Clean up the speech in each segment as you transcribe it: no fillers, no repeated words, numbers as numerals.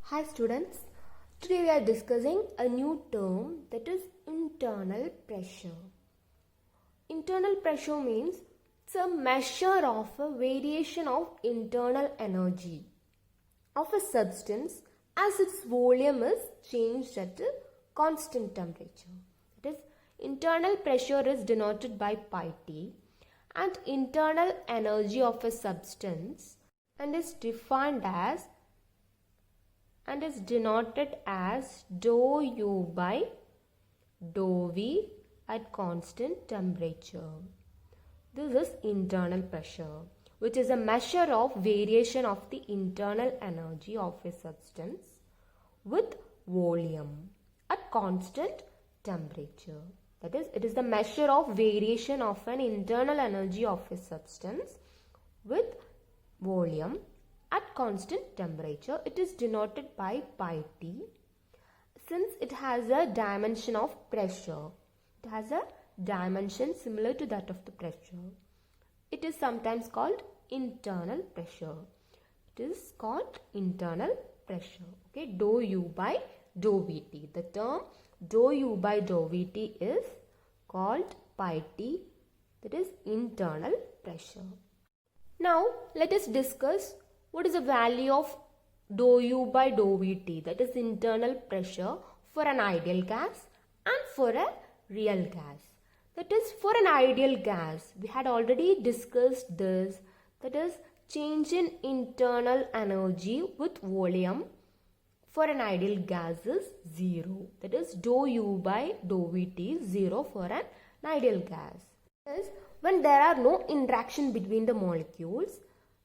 Hi students, today we are discussing a new term that is internal pressure. Internal pressure means it's a measure of a variation of internal energy of a substance as its volume is changed at a constant temperature. That is, internal pressure is denoted by pi T and internal energy of a substance and is defined as and is denoted as dou U by dou V at constant temperature. This is internal pressure, which is a measure of variation of the internal energy of a substance with volume at constant temperature. That is, it is the measure of variation of an internal energy of a substance with volume at constant temperature. It is denoted by pi T since it has a dimension of pressure. It has a dimension similar to that of the pressure. It is sometimes called internal pressure. It is called internal pressure. Okay, dou U by dou Vt. The term dou U by dou Vt is called pi T, that is internal pressure. Now let us discuss what is the value of dou U by dou Vt, that is internal pressure for an ideal gas and for a real gas. That is, for an ideal gas, we had already discussed this, that is change in internal energy with volume for an ideal gas is 0. That is, dou U by dou Vt is 0 for an ideal gas. That is, when there are no interaction between the molecules,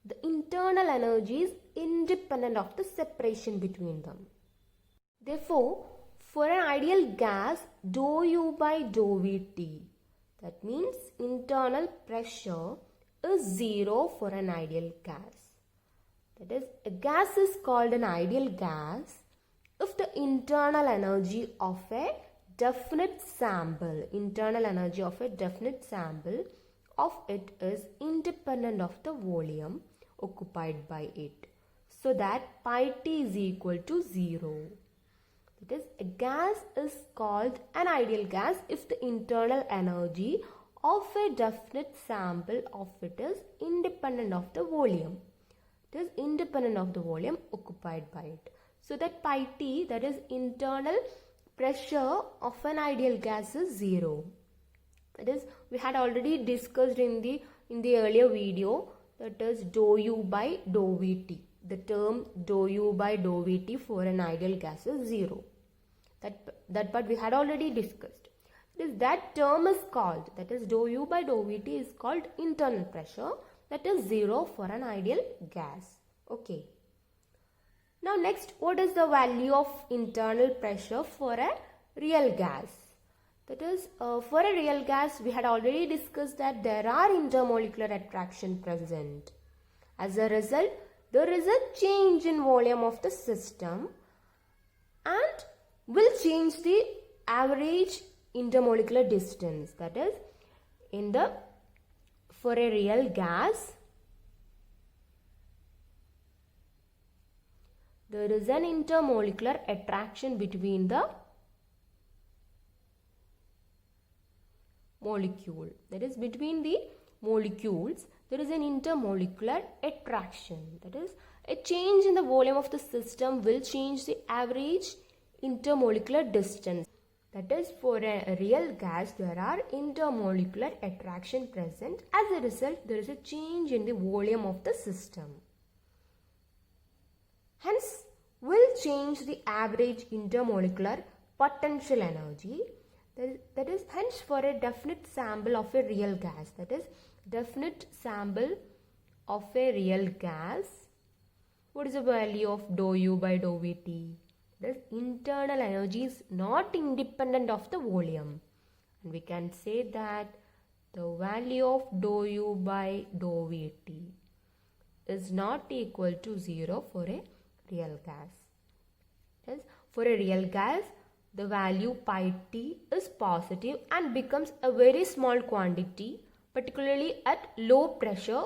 the internal energy is independent of the separation between them. Therefore, for an ideal gas, dou U by dou Vt, that means internal pressure is 0 for an ideal gas. That is, a gas is called an ideal gas if the internal energy of a definite sample, of it is independent of the volume occupied by it, so that pi T is equal to 0. That is, a gas is called an ideal gas if the internal energy of a definite sample of it is independent of the volume. It is independent of the volume occupied by it. So that pi T, that is internal pressure of an ideal gas, is 0. That is, we had already discussed in the earlier video, that is dou U by dou Vt. The term dou U by dou Vt for an ideal gas is 0. That part we had already discussed. That term is called, that is dou U by dou Vt is called internal pressure, that is 0 for an ideal gas. Okay. Now next, what is the value of internal pressure for a real gas? That is, for a real gas, we had already discussed that there are intermolecular attraction present. As a result, there is a change in volume of the system and will change the average intermolecular distance. That is, for a real gas, there is an intermolecular attraction between the molecule. That is, between the molecules, there is an intermolecular attraction. That is, a change in the volume of the system will change the average intermolecular distance. That is, for a real gas, there are intermolecular attraction present. As a result, there is a change in the volume of the system. Hence, will change the average intermolecular potential energy. That is, hence for a definite sample of a real gas, that is, definite sample of a real gas, what is the value of dou U by dou Vt? This internal energy is not independent of the volume. And we can say that the value of dou U by dou Vt is not equal to 0 for a real gas. Yes, for a real gas, the value pi T is positive and becomes a very small quantity, particularly at low pressure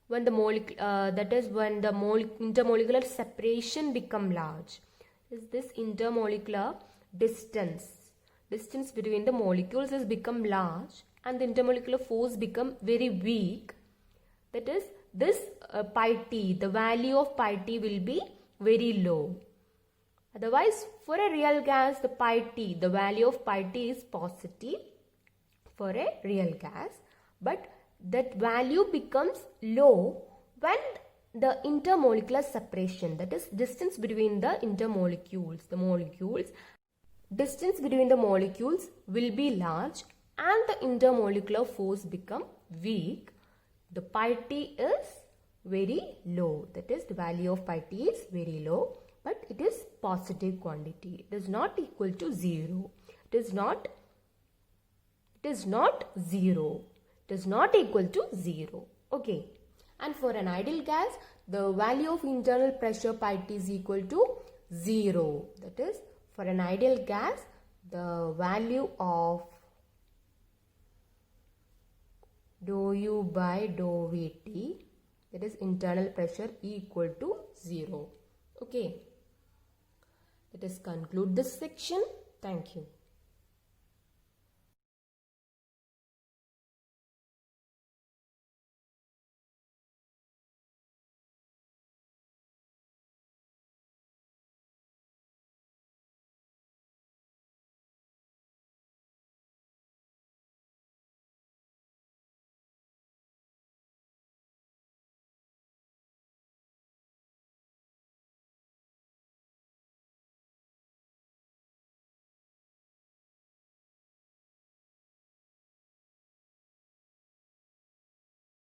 when the intermolecular separation become large. is this intermolecular distance. Distance between the molecules has become large and the intermolecular force become very weak. That is, this pi t, the value of pi t will be very low. Otherwise, for a real gas, the pi t, the value of pi t is positive for a real gas, but that value becomes low when the intermolecular separation, that is distance between the intermolecules, distance between the molecules will be large and the intermolecular force become weak. The pi t is very low, that is the value of pi t is very low, but it is positive quantity. It is not equal to 0. It is not 0. It is not equal to 0. Okay. And for an ideal gas, the value of internal pressure pi t is equal to 0. That is, for an ideal gas, the value of dou u by dou vt, that is internal pressure, equal to 0. Okay. Let us conclude this section. Thank you.